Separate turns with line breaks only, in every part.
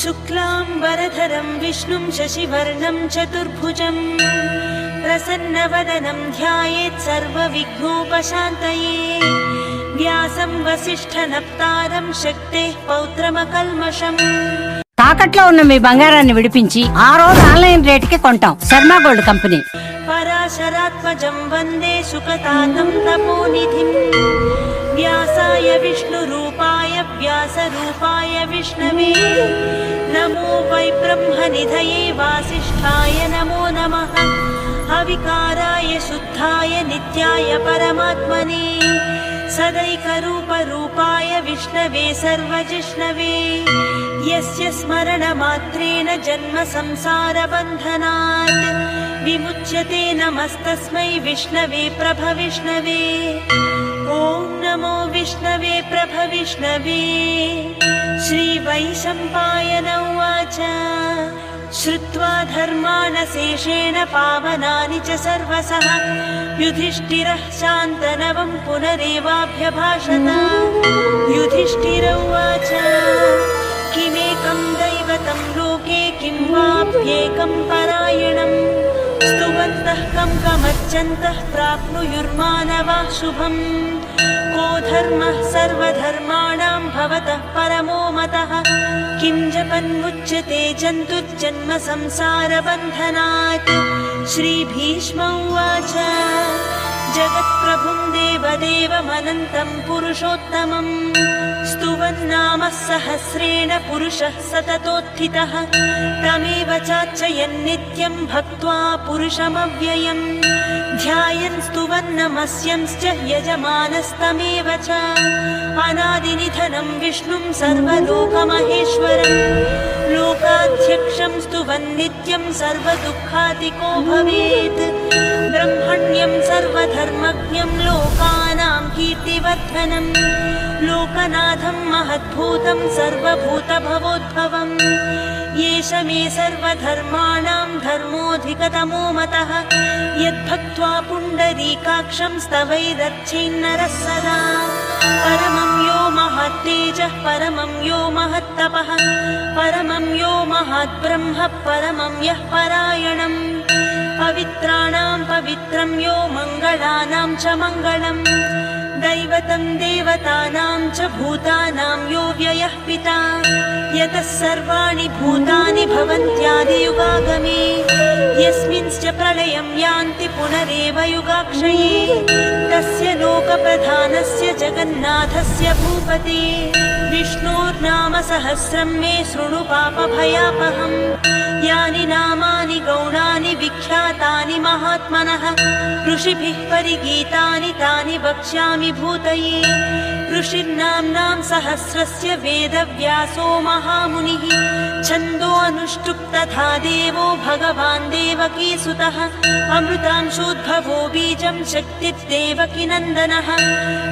शुक्लाम्बरधरं विष्णुं शशिवर्णं चतुर्भुजं प्रसन्नवदनं ध्यायेत् सर्वविघ्नोपशान्तये व्यासं वसिष्ठनप्तारं शक्तेः पौत्रमकल्मषम्।
తాకట్లో ఉన్న మీ బంగారాన్ని విడిపించి ఆ రోజు ఆన్లైన్ రేటుకి కొంటాం. Sharma gold company.
पराशरात्मजं वन्दे सुकतातं तपोनिधिं व्यासाय विष्णुरूपाय व्यासरूपाय विष्णवे नमो वै ब्रह्मनिधये वासिष्ठाय नमो नमः। अविकाराय शुद्धाय नित्याय परमात्मने सदैकरूपरूपाय विष्णवे सर्वजिष्णवे यस्य स्मरणमात्रेण जन्म संसारबन्धनात् विमुच्यते नमस्तस्मै विष्णवे प्रभविष्णवे। ॐ नमो विष्णवे प्रभविष्णवे। श्रीवैशम्पायन उवाच श्रुत्वा धर्मानशेषेण पावनानि च सर्वशः युधिष्ठिरः शान्तनवं पुनरेवाभ्यभाषत। युधिष्ठिर उवाच किमेकं दैवतं लोके किं वाप्येकं परायणम् स्तुवन्तः कं कमर्चन्तः प्राप्नुयुर्मानवाः शुभम्। को धर्मः सर्वधर्माणां भवतः परमो मतः किं जपन्मुच्यते जन्तुर्जन्म संसारबन्धनात्। श्रीभीष्म उवाच जगत्प्रभुं देवदेवमनन्तं पुरुषोत्तमं स्तुवन्नाम सहस्रेण पुरुषः सततोत्थितः तमेव चार्चयन्नित्यं भक्त्वा पुरुषमव्ययम् ध्यायन् स्तुवन्नमस्यंश्च यजमानस्तमेव च। अनादिनिधनं विष्णुं सर्वलोकमहेश्वरं लोकाध्यक्षं स्तुवन्नित्यं सर्वदुःखातिको भवेत्। ब्रह्मण्यं सर्वधर्मज्ञं लोकानां कीर्तिवर्धनं लोकनाथं महद्भूतं सर्वभूतभवोद्भवम्। येष मे सर्वधर्माणां धर्मोऽधिकतमो मतः यद्भक्त्वा पुण्डरीकाक्षं स्तवैरर्चेन्नरः सदा। परमं यो महत्तेजः परमं यो महत्तपः परमं यो महद्ब्रह्म परमं यः परायणम् पवित्राणां पवित्रं यो मङ्गलानां च मङ्गलम् दैवतं देवतानां च भूतानां यो व्ययः पिता यतः सर्वाणि भूतानि भवन्त्यादियुगागमे यस्मिंश्च प्रलयं यान्ति पुनरेव युगाक्षये तस्य लोकप्रधानस्य जगन्नाथस्य भूपते विष्णोर्नाम सहस्रं मे शृणु पापभयापहम्। यानि नामानि गौणानि विख्यातानि महात्मनः ऋषिभिः परिगीतानि तानि वक्ष्यामि भूतये। ऋषिर्नाम्नां सहस्रस्य वेदव्यासो महामुनिः छन्दो अनुष्टुप् तथा देवो भगवान् देवकीसुतः अमृतांशोद्भवो बीजं शक्तिर्देवकी नन्दनः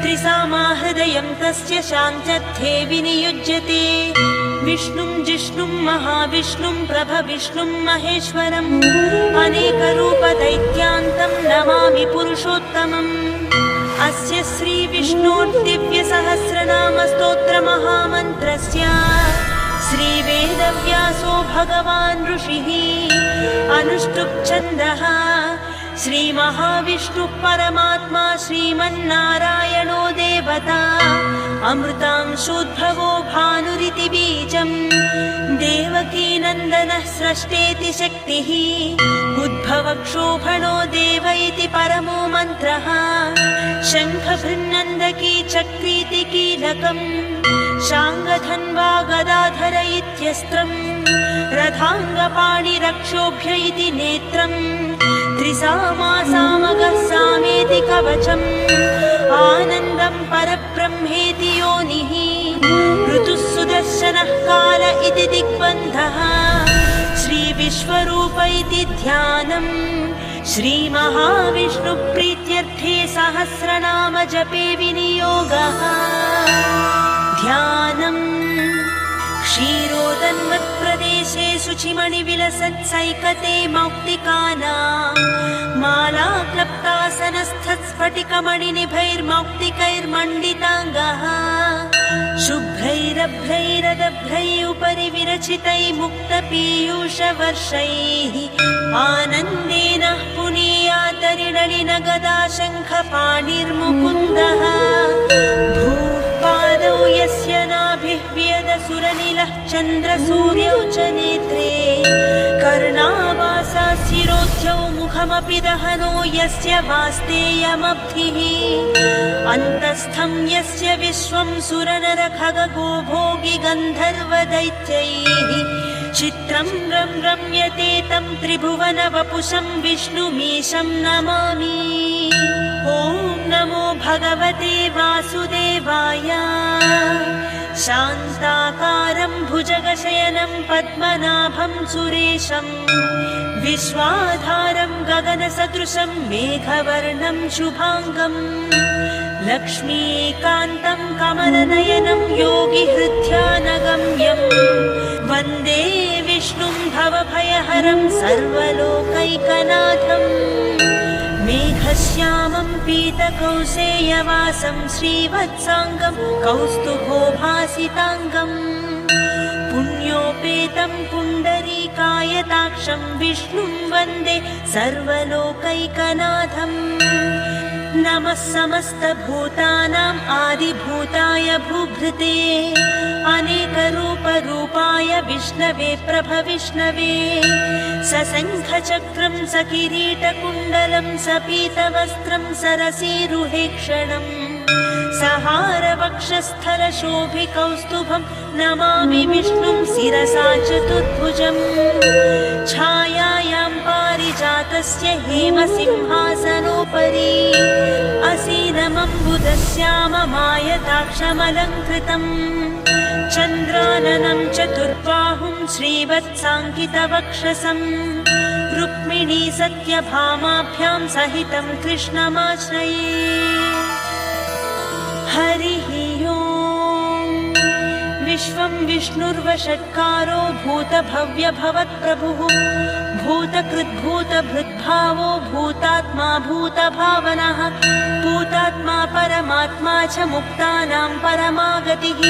त्रिसामा हृदयं तस्य शान्त्यर्थे विनियुज्यते। विष्णुं जिष्णुं महाविष्णुं प्रभविष्णुं महेश्वरम् अनेकरूपदैत्यान्तं नमामि पुरुषोत्तमम्। अस्य श्रीविष्णोर्दिव्यसहस्रनामस्तोत्रमहामन्त्रस्य श्रीवेदव्यासो भगवान् ऋषिः अनुष्टुप् छन्दः श्रीमहाविष्णुः परमात्मा श्रीमन्नारायणो देवता अमृतांशोद्भवो भानुरिति बीजम् देवकी नन्दनः स्रष्टेति शक्तिः उद्भवक्षोभणो देव इति परमो मन्त्रः शङ्खभृन्नन्दकी चक्रीति कीलकम् शाङ्गधन्वा गदाधर इत्यस्त्रम् रथाङ्गपाणिरक्षोभ्य इति नेत्रम् त्रिसामासामगः सामेति कवचम् आनन्दं परब्रह्मेति योनिः ऋतुः सुदर्शनः काल इति दिग्बन्धः श्रीविश्वरूप इति ध्यानम् श्रीमहाविष्णुप्रीत्यर्थे सहस्रनाम जपे विनियोगः। ध्यानम् क्षीरोदन्मत्प्रदेशे शुचिमणिविलसत्सैकते मौक्तिकानां माला क्लप्तासनस्थस्फटिकमणिनिभैर्मौक्तिकैर्मण्डिताङ्गः शुभ्रैर दभ्रैरदभ्रैः उपरि विरचितैः मुक्तपीयूषवर्षैः आनन्देन पुनीयातरिणलिनगदा शङ्खपाणिर्मुकुन्दः भूपादौ यस्य नाभिः व्यदसुरनिलः चन्द्रसूर्यौ च नेत्रे कर्णावासाशिरोध्यौ मुखमपि दहनो यस्य वास्तेयमब्धिः अन्तस्थं यस्य विश्वं सुरनरखगो भोगि गन्धर्वदैत्यैः चित्रं रम्यते तं त्रिभुवनवपुषं विष्णुमीशं नमामि। ॐ नमो भगवते वासुदेवाय। शान्ताकारं भुजगशयनं पद्मनाभं सुरेशं विश्वाधारं गगनसदृशं मेघवर्णं शुभाङ्गं लक्ष्मीकान्तं कमलनयनं योगिहृद्यानगम्यं वन्दे विष्णुं भवभयहरं सर्वलोकैकनाथम् मेघश्यामं पीतकौसेयवासं श्रीवत्साङ्गं कौस्तुभोभासिताङ्गम् पुण्योपेतं पुण्डरीकायताक्षं विष्णुं वन्दे सर्वलोकैकनाथम् नमः समस्तभूतानाम् आदिभूताय भूभृते अनेकरूपरूपाय विष्णवे प्रभविष्णवे सशङ्खचक्रं सकिरीटकुण्डलं सपीतवस्त्रं सरसीरुहेक्षणम् सहारवक्षस्थलशोभिकौस्तुभं नमामि विष्णुं शिरसा चतुर्भुजम् छायायां पारिजातस्य हेमसिंहासनोपरि असीनमम्बुदश्याममायताक्षमलङ्कृतम् चन्द्राननं चतुर्बाहुं श्रीवत्साङ्कितवक्षसं रुक्मिणी सत्यभामाभ्यां सहितं कृष्णमाश्रये। हरिः ओम्। विश्वं विष्णुर्वषट्कारो भूतभव्यभवत्प्रभुः भूतकृद्भूतभृद्भावो भूतात्मा भूतभावनः भूतात्मा परमात्मा च मुक्तानां परमागतिः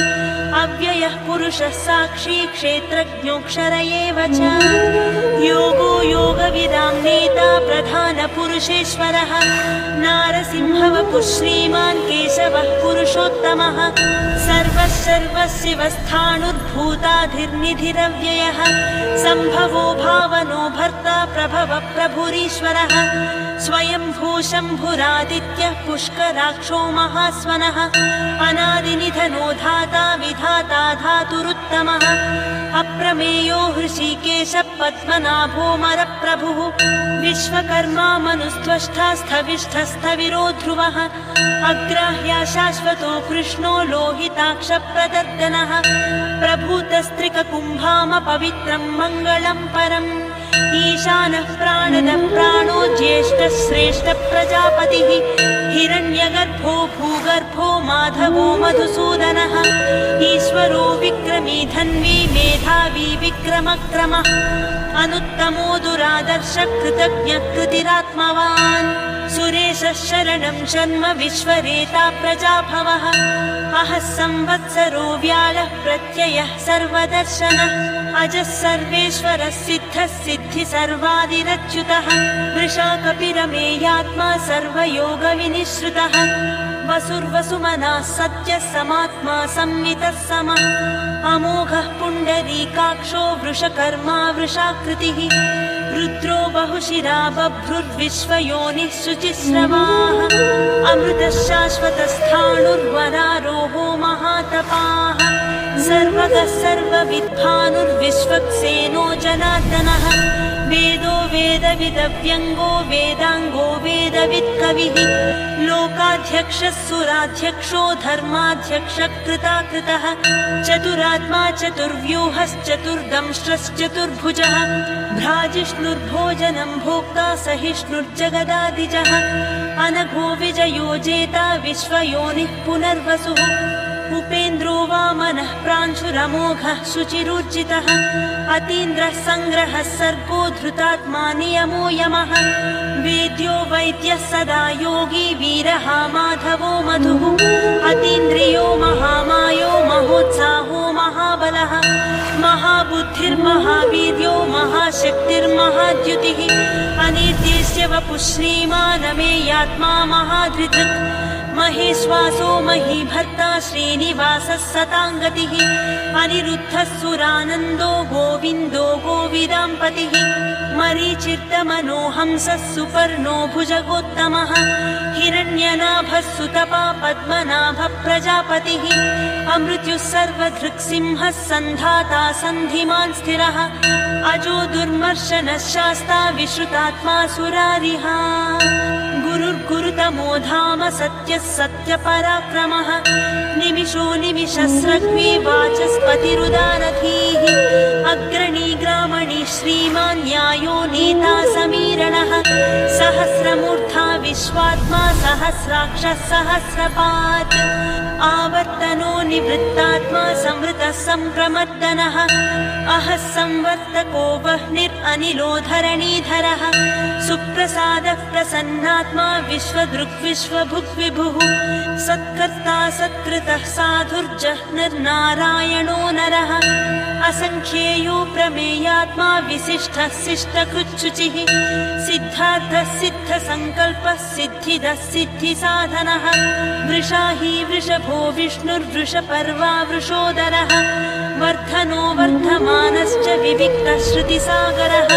अव्ययः पुरुषः साक्षी क्षेत्रज्ञोऽक्षर एव च योगो योगविदां नेता प्रधानपुरुषेश्वरः नारसिंहवपुः श्रीमान् केशवः पुरुषोत्तमः सर्वशिवस्थाणुर्भूताधिर्निधिरव्ययः सम्भवो भावनो भर्ता प्रभव प्रभुरीश्वरः स्वयंभू शम्भुरादित्यः पुष्कराक्षो महास्वनः अनादिनिधनो धाता विधाता धातुरुत्तमः अप्रमेयो हृषीकेश पद्मनाभो मरप्रभुः विश्वकर्मा मनुस्त्वष्टा स्थविष्ठस्थविरो ध्रुवः अग्राह्य शाश्वतो कृष्णो लोहिताक्ष प्रदर्दनः प्रभूतस्त्रिककुम्भाम पवित्रं मङ्गलं परम् ईशानः प्राणदः प्राणो ज्येष्ठः श्रेष्ठः प्रजापतिः हिरण्यगर्भो भूगर्भो माधवो मधुसूदनः ईश्वरो विक्रमी धन्वी मेधावी विक्रमक्रमः अनुत्तमो दुरादर्श कृतज्ञ कृतिरात्मवान् सुरेशः शरणं जन्म विश्वरेता प्रजाभवः अहः संवत्सरो व्यालः प्रत्ययः सर्वदर्शनः अजः सर्वेश्वरः सिद्धः सिद्धि सर्वादिरच्युतः वृषा कपिरमेयात्मा सर्वयोगविनिश्रुतः वसुर्वसुमनः सत्यः समात्मा संवितः समः अमोघः पुण्डरीकाक्षो वृषकर्मा वृषाकृतिः रुद्रो बहुशिरा बभ्रुर्विश्वयोनिः शुचिस्रवाः अमृतः शाश्वतस्थाणुर्वरारोहो महातपाः सर्वगः सर्वविद्भानुर्विश्वक्सेनो जनार्दनः वेदो वेदविदव्यङ्गो वेदाङ्गो वेदवित्कविः लोकाध्यक्षः सुराध्यक्षो धर्माध्यक्षः कृताकृतः चतुरात्मा चतुर्व्यूहश्चतुर्दंष्ट्रश्चतुर्भुजः भ्राजिष्णुर्भोजनं भोक्ता सहिष्णुर्जगदादिजः अनघो विजयो जेता विश्वयोनिः पुनर्वसुः उपेन्द्रो वामनः प्रांशुरमोघः शुचिरूर्जितः अतीन्द्रः सङ्ग्रहः सर्गो धृतात्मा नियमो यमः वेद्यो वैद्यः सदा योगी वीरः माधवो मधुः अतीन्द्रियो महामायो महोत्साहो महाबलः महाबुद्धिर्महावीर्यो महाशक्तिर्महाद्युतिः अनिर्देश्य वपुः श्रीमानमेयात्मा महाधृतृक् महेश्वासो महीभर्ता श्रीनिवासः सताङ्गतिः अनिरुद्धः सुरानन्दो गोविन्दो गोविदाम्पतिः मरीचिर्दमनोहंसः सुपर्णो भुजगोत्तमः हिरण्यनाभः सुतपा पद्मनाभः प्रजापतिः अमृत्युः सर्वधृक्सिंहः सन्धाता सन्धिमान् स्थिरः अजो दुर्मर्शनः शास्ता विश्रुतात्मा सुरारिः गुरुर्गुरुतमो धाम सत्यः सत्यपराक्रमः निमिषो निमिषस्रग्वी वाचस्पतिरुदारधीः अग्रणी ग्रामणी श्रीमान् न्यायो नेता समीरणः सहस्रमूर्धा विश्वात्मा सहस्राक्षः सहस्रपात् आवर्तनो निवृत्तात्मा संवृतः सम्प्रमर्दनः अहः संवर्तको वह्निरनिलो धरणीधरः सुप्रसादः प्रसन्नात्मा विश्वदृक् विश्वभुक् विभुः सत्कर्ता सत्कृतः साधुर्जह्निर्नारायणो नरः असङ्ख्येयो प्रमेयात्मा विशिष्टः शिष्टकृच्छुचिः सिद्धार्थः सिद्धसङ्कल्पः सिद्धिदः सिद्धिसाधनः वृषाही वृषभो विष्णुर्वृषपर्वा वृषोदरः वर्धनो वर्धमानश्च विविक्तः श्रुतिसागरः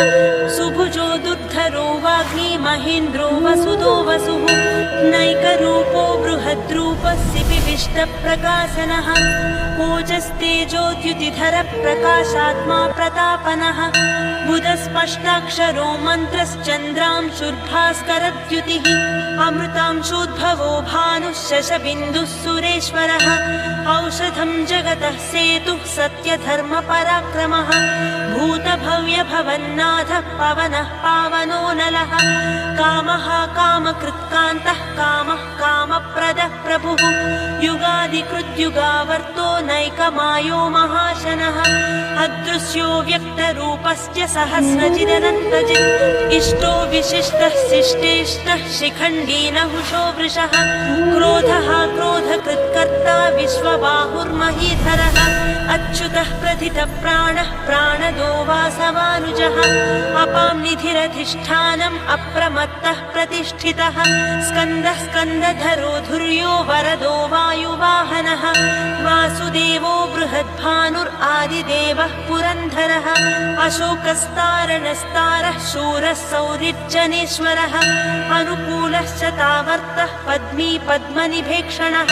सुभुजो दुर्धरो वाग्मी महेन्द्रो वसुदो वसुः नैकरूपो बृहद्रूपः सिपिविष्टप्रकाशनः ओजस्तेजोद्युतिधरः प्रकाशात्मा प्रतापनः बुधस्पष्टाक्षरो मन्त्रश्चन्द्रांशुर्भास्करद्युतिः अमृतांशोद्भवो भानुः शशबिन्दुः सुरेश्वरः औषधं जगतः सेतुः सत्यधर्मपराक्रमः भूतभव्यभवन्नाथः पवनः पावनो नलः कामः कामकृत्कान्तः कामः कामप्रदः प्रभुः युगादिकृद्युगावर्तो नैकमायो महाशनः अदृश्यो व्यक्तरूपस्य सहस्रजिदनन्तजित् इष्टो विशिष्टः शिष्टेष्टः शिखण्डी नहुषो वृषः क्रोधः क्रोधकृत्कर्ता विश्वबाहुर्महीधरः अच्युतः प्रथितः प्राणः प्राणदो वासवानुजः अपां निधिरधिष्ठानम् अप्रमत्तः प्रतिष्ठितः स्कन्दः स्कन्दधरो धुर्यो वरदो वायुवाहनः वासुदेवो बृहद्भानुरादिदेवः पुरन्धरः अशोकस्तारणस्तारः शूरः सौरिर्जनेश्वरः अनुकूलश्च तावर्तः पद्मी पद्मनिभेक्षणः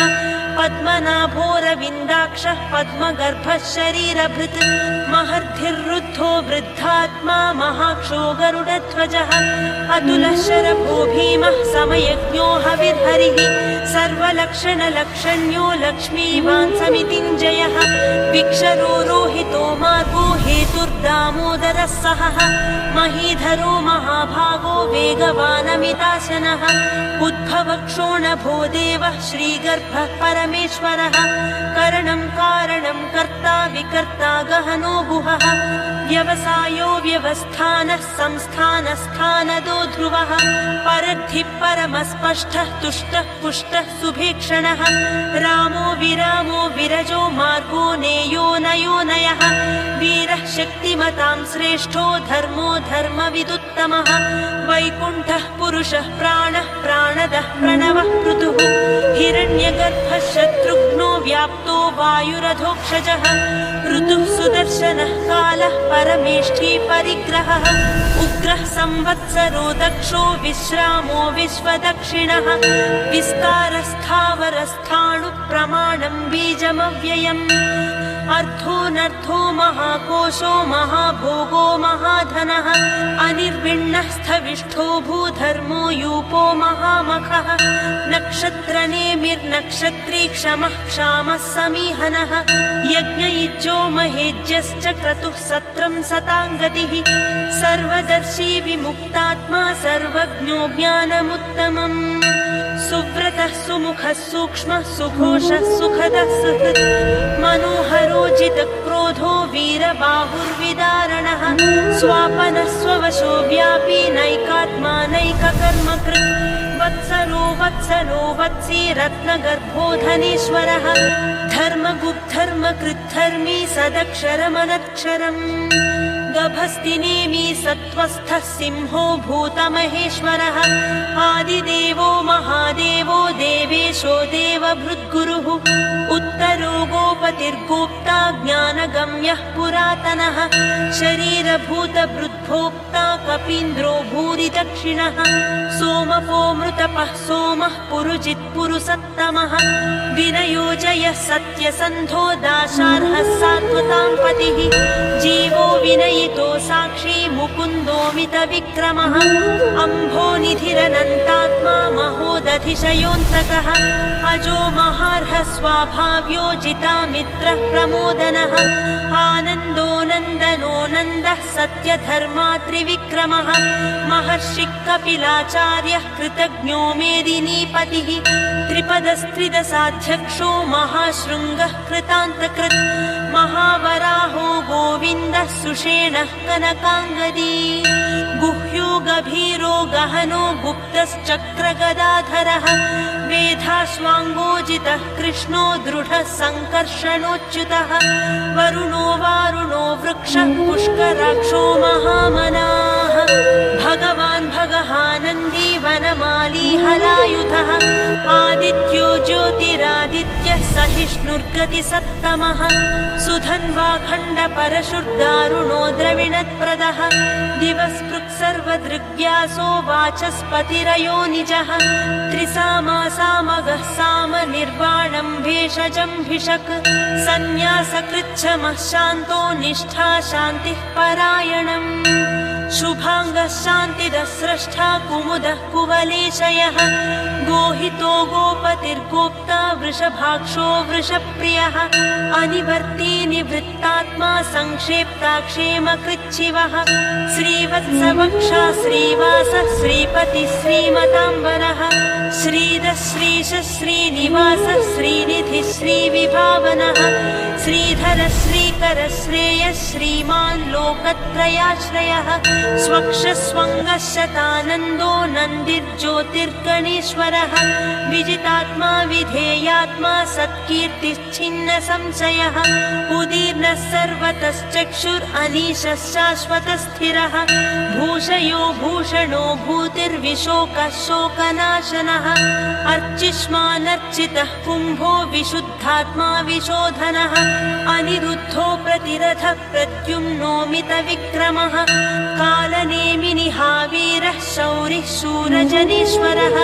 पद्मनाभोरविन्दाक्षः पद्मगर्भः शरीरभृत् महर्धिर्रुद्धो वृद्धात्मा महाक्षो गरुडध्वजः अतुलः शरभो भीमः समयज्ञो हविर्हरिः सर्वलक्षणलक्षण्यो लक्ष्मीवान् समितिञ्जयः विक्षरो रोहितो मार्गो हेतुर्दामोदरः सहः महीधरो महाभागो वेगवानमिताशनः उद्भवक्षोणभो देवः श्रीगर्भः परमेश्वरः करणं कारणं कर्ता विकर्ता गहनो गुहः व्यवसायो व्यवस्थानः संस्थानस्थानदो ध्रुवः परद्धिः परमस्पष्टः तुष्टः पुष्टः सुभीक्षणः रामो विरामो विरजो मार्गो नेयो नयो नयः वीरः शक्तिमतां श्रेष्ठो धर्मो धर्मविदुत्तमः वैकुण्ठः पुरुषः प्राणः प्राणदः प्रणवः पृथुः हिरण्यगर्भः शत्रुघ्नो व्याप्तो वायुरधोक्षजः ऋतुः सुदर्शनः कालः परमेष्ठी परिग्रहः उग्रः संवत्सरो दक्षो विश्रामो विश्वदक्षिणः विस्तारस्थावरस्थाणुः प्रमाणं बीजमव्ययम् अर्थोऽनर्थो महाकोशो महाभोगो महाधनः अनिर्विण्णः स्थविष्ठो भूधर्मो यूपो महामखः नक्षत्रनेमिर्नक्षत्री क्षमः क्षामः समीहनः यज्ञयुज्यो महेज्यश्च क्रतुः सत्रं सताङ्गतिः सर्वदर्शी विमुक्तात्मा सर्वज्ञो ज्ञानमुत्तमम् सुव्रतः सुमुखः सूक्ष्मः सुघोषः सुखदः सुहृत् मनोहरो जितक्रोधो वत्सरो वत्सलो वत्सी रत्नगर्भो धनेश्वरः धर्मगुप्धर्मकृद्धर्मी सदक्षरमनक्षरम् गभस्तिनेमी सत्त्वस्थः सिंहो भूतमहेश्वरः आदिदेवो महादेवो देवेशो देवभृद्गुरुः उत्तरो गोपतिर्गोप्ता ज्ञानगम्यः पुरातनः शरीरभूतभृद्भोक्ता कपीन्द्रो भूरि दक्षिणः सोमपो मृतपः सोमः पुरुजित्पुरुसत्तमः विनयोजयः सत्यसन्धो दाशार्हः सात्वतां पतिः जीवो विनयितो साक्षी मुकुन्दोमितविक्रमः अम्भोनिधिरनन्तात्मा महोदधिशयोऽन्तकः अजो महार्हः स्वाभाव्यो जितामित्रः प्रमोदनः आनन्दो नन्दनो नन्दः सत्यधर्मात्रिविक्रमः महर्षिः कपिलाचार्यः कृतज्ञो मेदिनीपतिः त्रिपदस्त्रिदशाध्यक्षो महाशृङ्गः कृतान्तकृत् महावराहो गोविन्दः सुषेणः कनकाङ्गदी गुह्यो गभीरो गहनो गुप्तश्चक्रगदाधरः वेधाश्वाङ्गोजितः कृष्णो दृढः सङ्कर्षणोच्युतः वरुणो वारुणो वृक्षः पुष्कराक्षो महामनाः भगवान् भगहानन्दी वनमाली हलायुधः आदित्यो ज्योतिरादित्यः सहिष्णुर्गतिसत्तमः सुधन्वाखण्ड परशुर्दारुणो द्रविणत्प्रदः दिवस्पृक्सर्वदृग्व्यासो वाचस्पतिरयो निजः त्रिसामासामगः साम निर्वाणं भेषजं भिषक् सन्न्यासकृच्छमः शान्तो निष्ठा शान्तिः परायणम् शुभाङ्गः शान्तिदः स्रष्टा कुमुदः कुवलेशयः गोहितो गोपतिर्गोप्ता वृषभाक्षो वृषप्रियः अनिवर्ती निवृत्तात्मा संक्षेप्ताक्षेमकृच्छिवः श्रीवत्सवक्षा श्रीवासः श्रीपतिः श्रीमताम्बरः श्रीधः श्रीशः श्रीनिवासः श्रीनिधिः श्रीविभावनः श्रीधरः श्रीकरः श्रेयः श्रीमान् लोकत्रयाश्रयः स्वक्षस्वङ्गः शतानन्दो नन्दिर्ज्योतिर्गणेश्वरः विजितात्मा विधेयात्मा सत्कीर्तिश्छिन्न संशयः उदीर्णः सर्वतश्चक्षुरनीशः शाश्वतस्थिरः भूषयो भूषणो भूतिर्विशोकः शोकनाशनः अर्चिष्मानर्चितः कुम्भो विशुद्धात्मा विशोधनः अनिरुद्धो प्रतिरथः प्रद्युम्नोमितविक्रमः कालनेमिनिहावीरः शौरिः शूरजनेश्वरः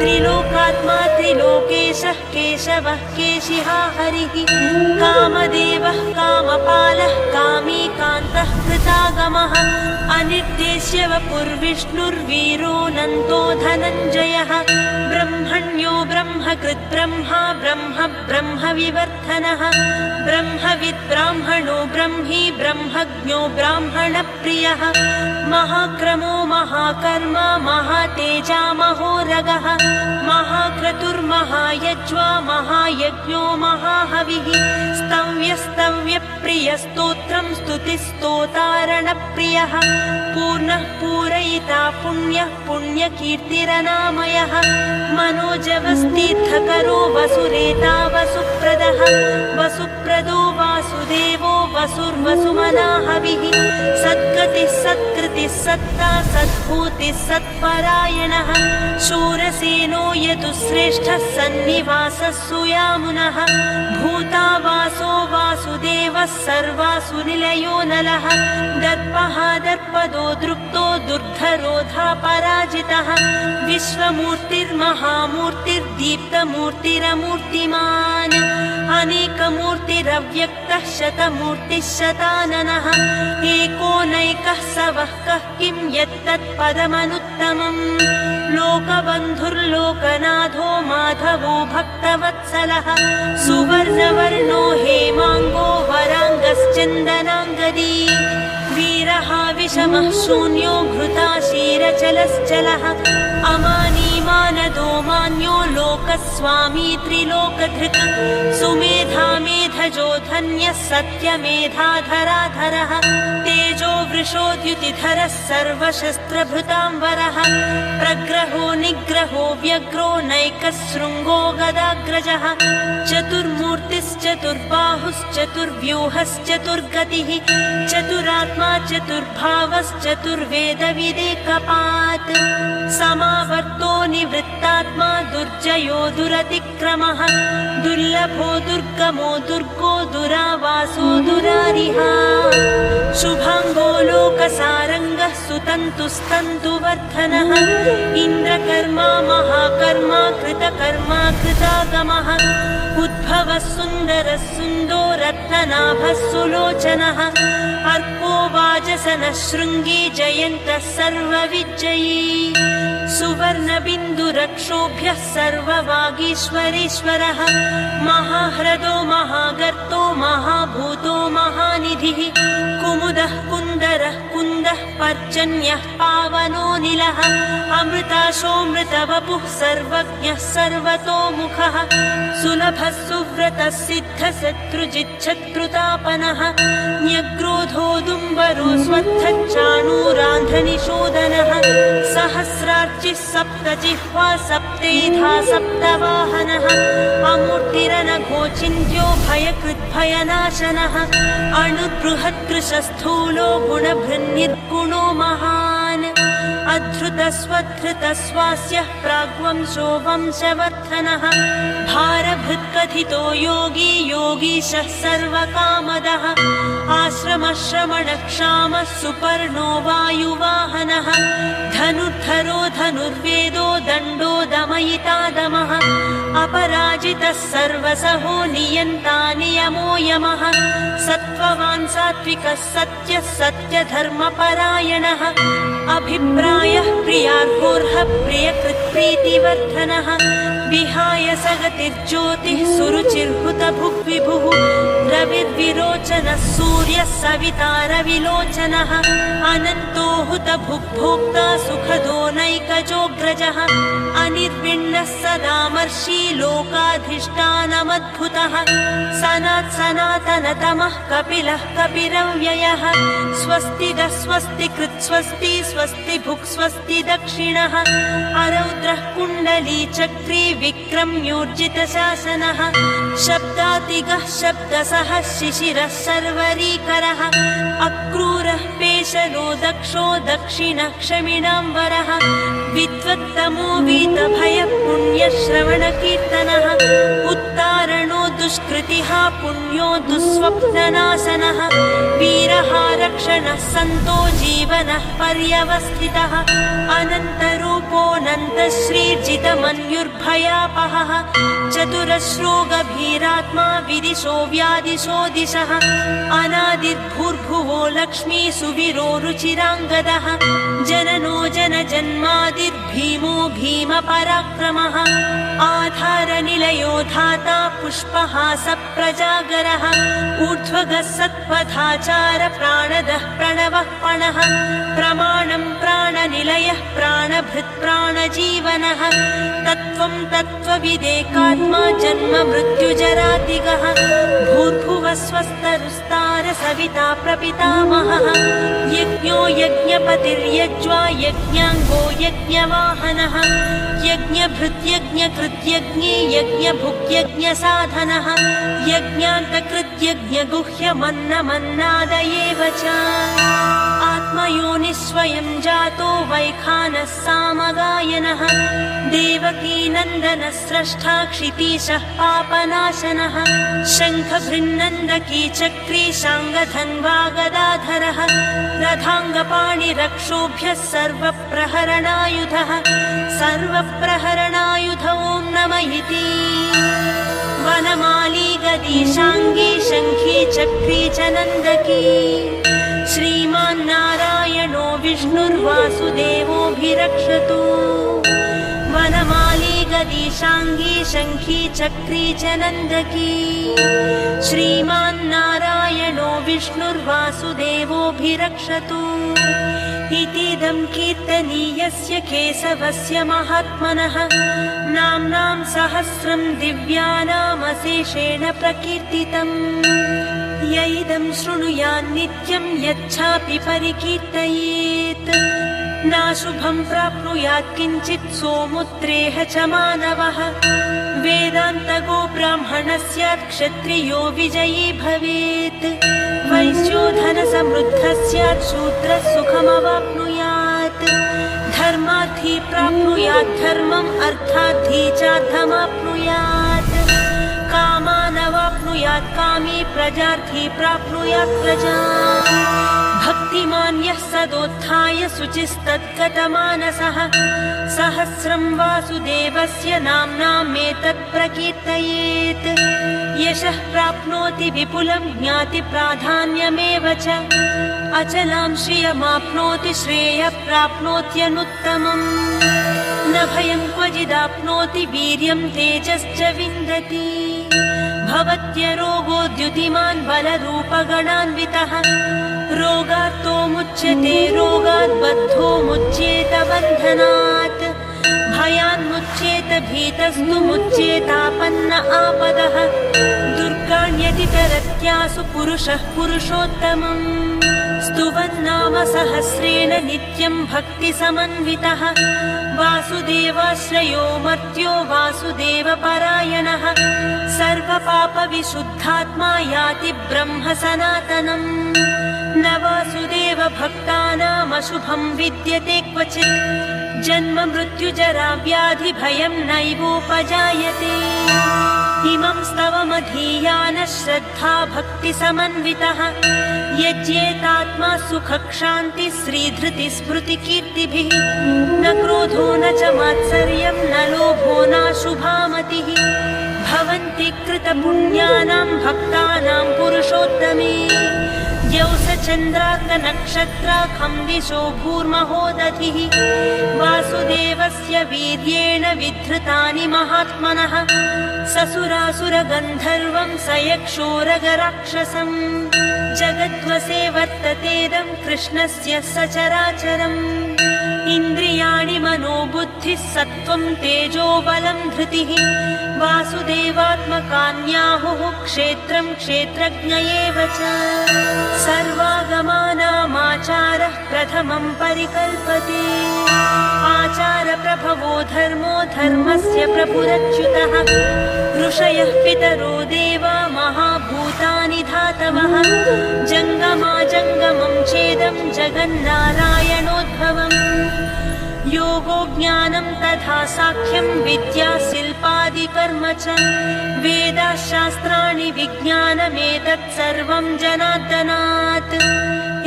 त्रिलोकात्मा त्रिलोकेशः केशवः केशिहा हरिः कामदेवः कामपालः कामीकान्तः कृतागमः अनिर्देश्य वपुर्विष्णुर्वीरोऽनन्तो धनञ्जयः ब्रह्मण्यो ब्रह्मकृत् ब्रह्मा ब्रह्म ब्रह्मविवर्धनः ब्रह्मविद् ब्राह्मणो ब्रह्मी ब्रह्मज्ञो ब्राह्मणप्रियः महाक्रमो महाकर्मा महातेजा महोरगः महाक्रतुर्महायज्वा महायज्ञो महाहविः स्तव्यस्तव्यप्रियस्तोत्रं स्तुतिस्तोतारणप्रियः पूर्णः पूरयिता पुण्यः पुण्यकीर्तिरनामयः मनोजवस्तीर्थकरो वसुरेता वसुप्रदः वसुप्रदो वासुदेवो वसुर्वसुमनाहविः सद्गतिः सत्कृतिः सत्ता सद्भूतिः सत्परायणः शूरसेनो यदुश्रेष्ठः सन्निवासः सुयामुनः भूतावासो वासुदेवः सर्वासु निलयो नलः दर्पः दर्पदो दृप्तो दुर्धरोधा पराजितः विश्वमूर्तिर्महामूर्तिर्दीप्तमूर्तिरमूर्तिमान् अनेकमूर्तिरव्यक्तः शतमूर्तिः शताननः एकोनैकः सवः कः किं यत्तत्पदमनुत्तमम् लोकबन्धुर्लोकनाथो माधवो भक्तवत्सलः सुवर्णवर्णो हेमाङ्गो वराङ्गश्चन्दनाङ्गदी वीरः विषमः शून्यो घृता क्षीरचलश्चलः अमानी मानदो मान्यो लोकस्वामी त्रिलोकधृक् सुमेधा मेधजो धन्यः सत्यमेधाधराधरः तेजो वृषोद्युतिधरः सर्वशस्त्रभृताम्बरः प्रग्रहो निग्रहो व्यग्रो नैकशृङ्गो गदाग्रजः चतुर्मूर्तिश्चतुर्बाहुश्चतुर्व्यूहश्चतुर्गतिः चतुरात्मा चतुर्भावश्चतुर्वेदविदेकपात् समावर्तो निवृत्तात्मा दुर्जयो दुरतिक्रमः दुर्लभो दुर्गमो दुर्गो दुरावासो दुरारिहा शुभाङ्गो लोकसारङ्गः सुतन्तुस्तन्तुवर्धनः इन्द्रकर्मा महाकर्मा कृतकर्मा कृतागमः उद्भवः सुन्दरः सुन्दो रत्ननाभः सुलोचनः अर्को वाजसनः शृङ्गी जयन्तः सर्वविजयी सुवर्णबिन्दुरक्षोभ्यः सर्ववागीश्वरेश्वरः महाह्रदो महागर्तो महाभूतो महानिधिः कुमुदः कुन्दरः कुन्दः पर्जन्यः पावनोऽनिलः अमृताशोऽमृतवपुः सर्वज्ञः सर्वतोमुखः सुलभः सुव्रतः सिद्धशत्रुजिच्छत्रुतापनः न्यग्रोधोदुम्बरो स्वत्थच्चाणूरान्ध्रनिषोदनः सहस्रार्चिः सप्तजिह्वा सप्तेधा सप्तवाहनः अमूर्तिरनघोचिन्त्यो भयकृद्भयनाशनः अणुबृहत्कृशस्थूलो गुणभृन्निर्गुणो महान् अधृतस्वधृतस्वास्यः प्राग्वंशो वंशवर्धनः भारभृत्कथितो योगी योगीशः सर्वकामदः आश्रमश्रमणः क्षामः सुपर्णो वायुवाहनः धनुर्धरो धनुर्वेदो दण्डो दमयितादमः अपराजितः सर्वसहो नियन्ता नियमो यमः सत्त्ववान् सात्विकः सत्यः सत्यधर्मपरायणः अभिप्रायः प्रियार्होर्हः प्रियकृत्प्रीतिवर्धनः विहाय सगतिर्ज्योतिः सुरुचिर्हुतभुग्विभुः रविर्विरोचनः सूर्यः सविता रविलोचनः अनन्तो हुतभुग्भोक्ता सुखदो नैकजोऽग्रजः अनिर्विण्णः सदामर्षि लोकाधिष्ठानमद्भुतः सनातनतमः कपिलः कपिरव्ययः स्वस्तिदः स्वस्तिकृत् स्वस्ति स्वस्ति भुक् स्वस्ति दक्षिणः अरौद्रः कुण्डली चक्री विक्रम्योर्जितशासनः शब्दातिगः शब्दसः शिशिरः सर्वरीकरः अक्रूरः पेशलो दक्षो दक्षिणः क्षमिणाम्बरः विद्वत्तमो वीतभयः पुण्यश्रवणकीर्तनः उत्तारणो दुष्कृतिः पुण्यो दुःस्वप्ननाशनः वीरः रक्षणः सन्तो जीवनः पर्यवस्थितः अनन्तरूपोऽनन्तश्रीर्जितमन्युर्भयापहः चतुरश्रो गभीरात्मा विदिशो व्यादिशो दिशः अनादिर्भूर्भुवो लक्ष्मी सुवीरो रुचिराङ्गदः जननो जनजन्मादिर्भीमो भीमपराक्रमः आधारनिलयो धाता पुष्पहासप्रजागरः ऊर्ध्वगः सत्पथाचार प्राणदः प्रणवः पणः प्रमाणं प्राणनिलयः प्राणभृत् प्राणजीवनः तत्त्वं तत्त्वविदेकात्मा जन्म मृत्युजरातिगः भूर्भुवः स्वस्तरुस्तार सविता प्रपितामहः यज्ञो यज्ञपतिर्यज्वा यज्ञाङ्गो यज्ञवाहनः यज्ञभृत्यज्ञकृत्यज्ञे यज्ञभुक्यज्ञसाधनः यज्ञान्तकृत्यज्ञगुह्यमन्नमन्नादयेव च आत्मयोनिस्वयं जातो वैखानः सामगायनः देवकीनन्दनः स्रष्टा क्षितीशः पापनाशनः शङ्खभृन्नन्दकी चक्री शाङ्गधन्वा गदाधरः रथाङ्गपाणिरक्षोभ्यः सर्वप्रहरणायुधः सर्वप्रहरणायुध ॐ नमः इति वनमाली गदीशाङ्गी शङ्खी चक्री च नन्दकी श्रीमान्नारायणो विष्णुर्वासुदेवोऽभिरक्षतु वनमाली गदीशाङ्गी शङ्खी चक्री च नन्दकी श्रीमान्नारायणो विष्णुर्वासुदेवोऽभिरक्षतु इतीदं कीर्तनीयस्य केशवस्य महात्मनः नाम्नां सहस्रं दिव्यानामशेषेण प्रकीर्तितम् य इदं शृणुयान्नित्यं यच्छापि परिकीर्तयेत् नाशुभं प्राप्नुयात् किञ्चित् सोमुत्रेह च मानवः वेदान्तगो ब्राह्मणः स्यात् क्षत्रियो विजयी भवेत् वैश्यो धनसमृद्धः स्यात् शूद्रः सुखमवाप्नुयात् धर्मार्थी प्राप्नुयात् धर्मम् अर्थार्थी चार्थमाप्नुयात् कामानवाप्नुयात् कामी प्रजार्थी प्राप्नुयात् प्रजाम् भक्तिमान् यः सदोत्थाय शुचिस्तद्गतमानसः सहस्रं वासुदेवस्य नाम्नामेतत् प्रकीर्तयेत् यशः प्राप्नोति विपुलं ज्ञाति प्राधान्यमेव च अचलां श्रियमाप्नोति श्रेयः प्राप्नोत्यनुत्तमम् न भयं क्वचिदाप्नोति वीर्यं तेजश्च विन्दति भवत्यरोगो द्युतिमान् बलरूपगणान्वितः रोगार्तो मुच्यते रोगात् बद्धो मुच्येत बन्धनात् भयान्मुच्येत भीतस्तु मुच्येतापन्न आपदः दुर्गाण्यतितरत्यासु पुरुषः पुरुषोत्तमम् स्तुवन्नाम सहस्रेण नित्यं भक्तिसमन्वितः वासुदेवाश्रयो मर्त्यो वासुदेवपरायणः सर्वपापविशुद्धात्मा याति ब्रह्म सनातनम् न वासुदेव भक्तानामशुभं विद्यते क्वचित् जन्म मृत्युजरा व्याधि भयं नैवोपजायते इमं स्तवमधीयानः श्रद्धा भक्तिसमन्वितः यज्ञेतात्मा सुखक्षान्ति श्रीधृति स्मृतिकीर्तिभिः न क्रोधो न च मात्सर्यं न लोभो नाशुभामतिः भवन्ति कृतपुण्यानां भक्तानां पुरुषोत्तमे द्यौस चन्द्रार्कनक्षत्राखं दिशो भूर्महोदधिः वासुदेवस्य वीर्येण विधृतानि महात्मनः ससुरासुरगन्धर्वं स यक्षोरगराक्षसम् जगद्वसे वर्ततेदं कृष्णस्य सचराचरम् इन्द्रियाणि मनोबुद्धिः सत्त्वं तेजो बलं धृतिः वासुदेवात्मकान्याहुः क्षेत्रं क्षेत्रज्ञ एव च सर्वागमानामाचारः प्रथमं परिकल्पते आचारप्रभवो धर्मो धर्मस्य प्रभुरच्युतः ऋषयः पितरो देवा महाभूतानि धातवः जङ्गमाजङ्गमं चेदं जगन्नारायणोद्भवम् योगो ज्ञानं तथा साख्यं विद्या शिल्पादिकर्म च वेदाशास्त्राणि विज्ञानमेतत् सर्वं जनार्दनात्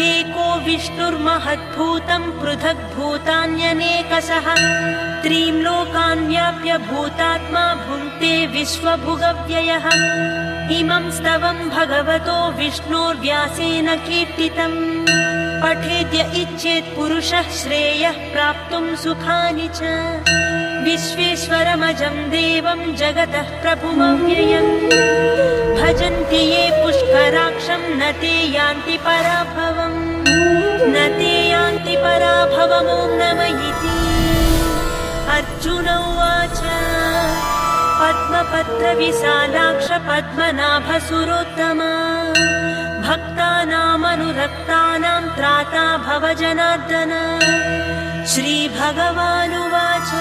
एको विष्णुर्महद्भूतं पृथग्भूतान्यनेकशः त्रीं लोकान् व्याप्य भूतात्मा भुङ्क्ते विश्वभुगव्ययः इमं स्तवं भगवतो विष्णोर्व्यासेन कीर्तितम् पठेद्य इच्छेत् पुरुषः श्रेयः प्राप्तुं सुखानि च विश्वेश्वरमजं देवं जगतः प्रभुमव्ययम् भजन्ति ये पुष्कराक्षं न ते यान्ति पराभवम् न ते यान्ति पराभवम् ॐ नमः इति अर्जुन उवाच पद्मपत्रविशालाक्ष पद्मनाभसुरोत्तमा भक्तानामनुरक्तानां त्राता भव जनार्दन श्रीभगवानुवाच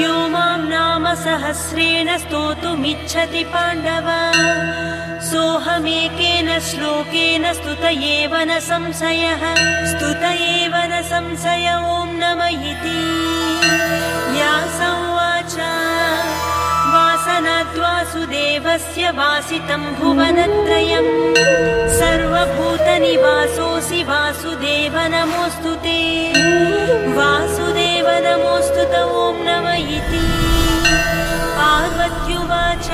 यो मां नाम सहस्रेण स्तोतुमिच्छति पाण्डव सोऽहमेकेन श्लोकेन स्तुत एव न संशयः ॐ नमः इति व्यास उवाच वासनाद्वासुदेवस्य वासितं भुवनत्रयं सर्वभूतनिवासोऽसि वासुदेव नमोऽस्तु ते वासुदेव नमोऽस्तु ते ॐ नमः इति पार्वत्युवाच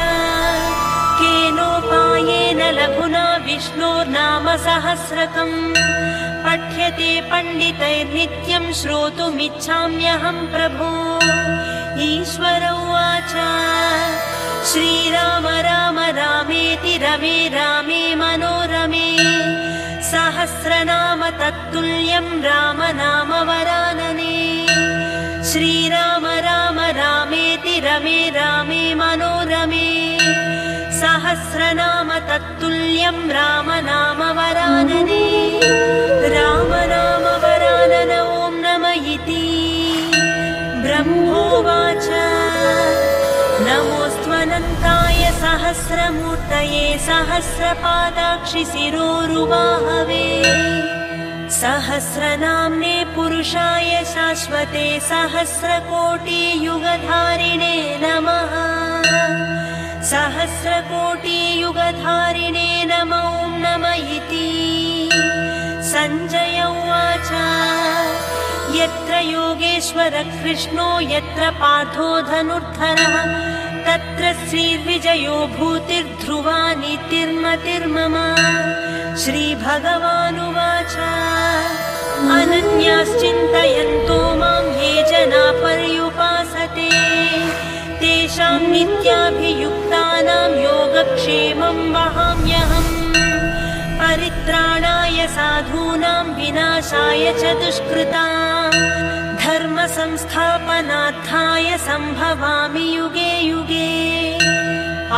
केनोपायेन लघुना विष्णोर्नाम सहस्रकम् पठ्यते पण्डितैर्नित्यं श्रोतुमिच्छाम्यहं प्रभो ईश्वर उवाच श्रीराम राम रामेति रमे रामे मनोरमे सहस्रनाम तत्तुल्यं राम नाम वरानने श्रीराम राम रामेति रमे रामे मनोरमे सहस्रनाम तत्तुल्यं श्रियं राम नाम वरानने राम नाम वरानन ॐ नम इति ब्रह्मोवाच नमोऽस्त्वनन्ताय सहस्रमूर्तये सहस्रपादाक्षि शिरोरुबाहवे सहस्रनाम्ने पुरुषाय शाश्वते सहस्रकोटियुगधारिणे नमः सहस्रकोटियुगधारिणे नमो नम इति सञ्जय उवाच यत्र योगेश्वरः कृष्णो यत्र पार्थो धनुर्धरः तत्र श्रीर्विजयो भूतिर्ध्रुवा नीतिर्मतिर्मम श्रीभगवानुवाच अनन्याश्चिन्तयन्तो मां ये जना पर्युपासते तेषां नित्याभियुक्तानां योगक्षेमं वहाम्यहम् परित्राणाय साधूनां विनाशाय च दुष्कृतां धर्म संस्थापनार्थाय सम्भवामि युगे युगे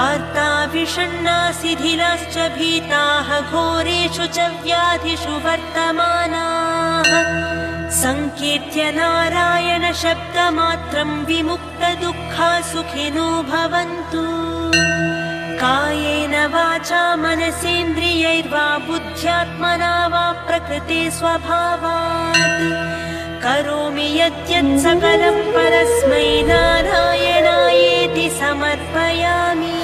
आर्ता विषण्णा शिथिलाश्च भीताः घोरेषु च व्याधिषु वर्तमानाः संकीर्त्य नारायण शब्दमात्रं विमुक्तदुःखा सुखिनो भवन्तु कायेन वाचा मनसेन्द्रियैर्वा बुद्ध्यात्मना वा प्रकृते स्वभावात् करोमि यद्यत् सकलं परस्मै नारायणायेति समर्पयामि।